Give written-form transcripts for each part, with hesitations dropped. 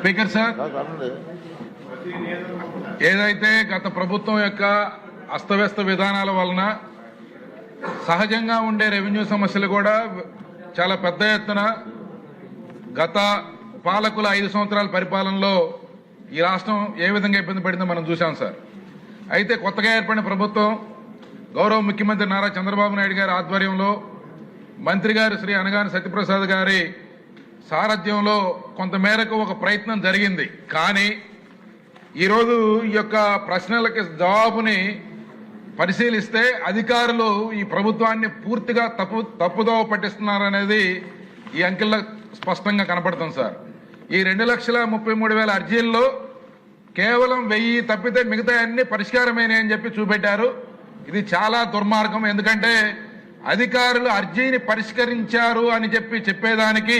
Speaker sir, ఏదైతే గత ప్రభుత్వం యొక్క అస్తవ్యస్త విధానాల వలన సహజంగా ఉండే రెవెన్యూ సమస్యలు కూడా చాలా పెద్ద ఎత్తున గత పాలకుల 5 సంవత్సరాల పరిపాలనలో ఈ రాష్ట్రం ఏ విధంగా ఇబ్బంది పడిందో మనం చూసాం సార్. అయితే కొత్తగా ఏర్పడిన ప్రభుత్వం గౌరవ ముఖ్యమంత్రి నారా చంద్రబాబు నాయుడు గారి ఆధ్వర్యంలో మంత్రి గారు శ్రీ అనగాని సత్యప్రసాద్ గారి సారథ్యంలో కొంతమేరకు ఒక ప్రయత్నం జరిగింది. కానీ ఈరోజు ఈ యొక్క ప్రశ్నలకి జవాబుని పరిశీలిస్తే అధికారులు ఈ ప్రభుత్వాన్ని పూర్తిగా తప్పుదోవ పట్టిస్తున్నారనేది ఈ అంకెల్లో స్పష్టంగా కనపడుతుంది సార్. ఈ 2,33,000 అర్జీల్లో కేవలం 1000 తప్పితే మిగతా అన్ని పరిష్కారమైనాయని చెప్పి చూపెట్టారు. ఇది చాలా దుర్మార్గం. ఎందుకంటే అధికారులు అర్జీని పరిష్కరించారు అని చెప్పేదానికి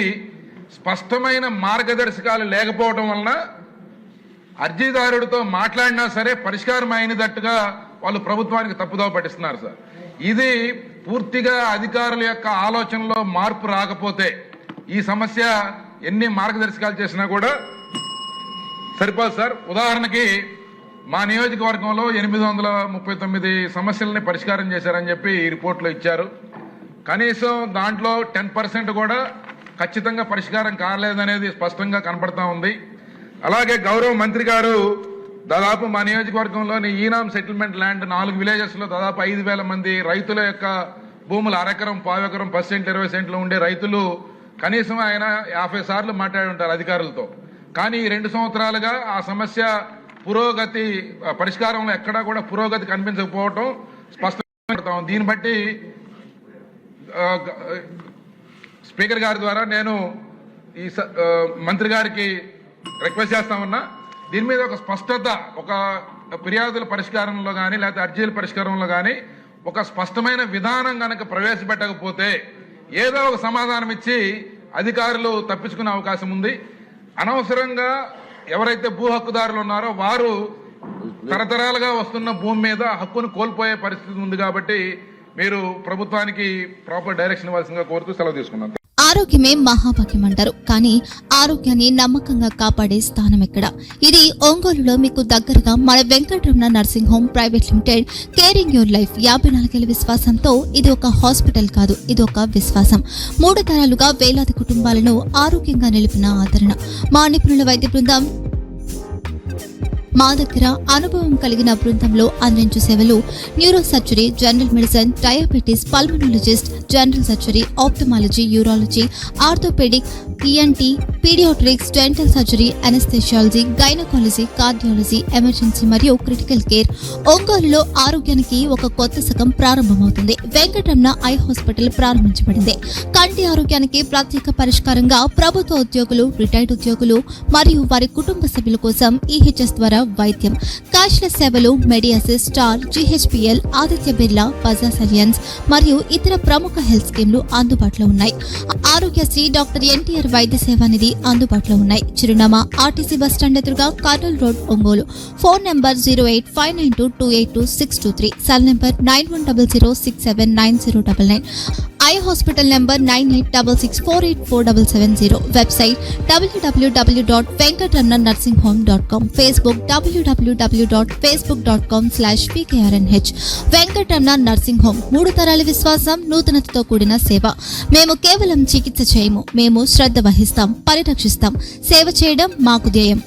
స్పష్టమైన మార్గదర్శకాలు లేకపోవడం వలన అర్జీదారుడితో మాట్లాడినా సరే పరిష్కారం అయినట్టుగా వాళ్ళు ప్రభుత్వానికి తప్పుదోవ పట్టిస్తున్నారు సార్. ఇది పూర్తిగా అధికారుల యొక్క ఆలోచనలో మార్పు రాకపోతే ఈ సమస్య ఎన్ని మార్గదర్శకాలు చేసినా కూడా సరిపోదు సార్. ఉదాహరణకి మా నియోజకవర్గంలో 839 సమస్యలని పరిష్కారం చేశారని చెప్పి ఈ రిపోర్ట్లో ఇచ్చారు. కనీసం దాంట్లో 10% కూడా ఖచ్చితంగా పరిష్కారం కాలేదనేది స్పష్టంగా కనపడతా ఉంది. అలాగే గౌరవ మంత్రి గారు దాదాపు మా నియోజకవర్గంలోని ఈనాం సెటిల్మెంట్ ల్యాండ్ 4 విలేజెస్లో దాదాపు 5,000 మంది రైతుల యొక్క భూములు అరెకరం, పావెకరం, 10 సెంట్లు, 20 సెంట్లు ఉండే రైతులు కనీసం ఆయన 50 సార్లు మాట్లాడి ఉంటారు అధికారులతో. కానీ 2 సంవత్సరాలుగా ఆ సమస్య పురోగతి పరిష్కారంలో ఎక్కడా కూడా పురోగతి కనిపించకపోవటం స్పష్టంగా. దీన్ని బట్టి స్పీకర్ గారి ద్వారా నేను ఈ మంత్రి గారికి రిక్వెస్ట్ చేస్తా ఉన్నా, దీని మీద ఒక స్పష్టత, ఒక ఫిర్యాదుల పరిష్కారంలో కానీ లేకపోతే అర్జీల పరిష్కారంలో కానీ ఒక స్పష్టమైన విధానం కనుక ప్రవేశపెట్టకపోతే ఏదో ఒక సమాధానం ఇచ్చి అధికారులు తప్పించుకునే అవకాశం ఉంది. అనవసరంగా ఎవరైతే భూ హక్కుదారులు ఉన్నారో వారు తరతరాలుగా వస్తున్న భూమి మీద హక్కును కోల్పోయే పరిస్థితి ఉంది. కాబట్టి మీరు ప్రభుత్వానికి ప్రాపర్ డైరెక్షన్ ఇవ్వాల్సిందిగా కోరుతూ సెలవు తీసుకున్నాను. ఆరోగ్యమే మహాభాగ్యం అంటారు, కానీ ఆరోగ్యాన్ని నమ్మకంగా కాపాడే స్థానం ఎక్కడ? ఇది ఒంగోలులో మీకు దగ్గరగా మన Venkataramana nursing home private limited. Caring your life 54 ఏళ్ల విశ్వాసంతో ఇది ఒక హాస్పిటల్ కాదు, ఇది ఒక విశ్వాసం. 3 తరాలుగా వేలాది కుటుంబాలను ఆరోగ్యంగా నిలిపిన ఆదరణ. మా నిపుణుల వైద్య బృందం మా దగ్గర అనుభవం కలిగిన బృందంలో అందించే సేవలు neuro surgery, general medicine, diabetes, pulmonologist, general surgery, ophthalmology, urology, orthopaedic, ENT, paediatrics, dental surgery, anaesthesiology, gynaecology, cardiology, emergency మరియు క్రిటికల్ కేర్. ఒంగోలులో ఆరోగ్యానికి ఒక కొత్త శకం ప్రారంభమవుతుంది. వెంకటరమణ ఐ హాస్పిటల్ ప్రారంభించబడింది. కంటి ఆరోగ్యానికి ప్రత్యేక పరిష్కారంగా ప్రభుత్వ ఉద్యోగులు, రిటైర్డ్ ఉద్యోగులు మరియు వారి కుటుంబ సభ్యుల కోసం EHS ద్వారా వైద్యం, క్యాష్లెస్ సేవలు, Mediassist, Star, GHPL, Aditya Birla, Bajaj Allianz మరియు ఇతర ప్రముఖ హెల్త్ స్కీమ్లు అందుబాటులో ఉన్నాయి. ఆరోగ్యశ్రీ, డాక్టర్ NTR వైద్య సేవానిధి అందుబాటులో ఉన్నాయి. చిరునామా RTC బస్టాండ్ ఎదురుగా, Kurnool road, Ongole. Phone number 08592282623, cell number 9100679099. Eye hospital number 9866484770. Website www.venkatramanarsinghome.com. Facebook www.facebook.com/pkrnh. Venkataramana nursing home, 3 తరాల విశ్వాసం, నూతనతతో కూడిన సేవ. మేము కేవలం చికిత్స చేయము, మేము శ్రద్ధ వహిస్తాం, పరిరక్షిస్తాం. సేవ చేయడం మాకు ధ్యేయం.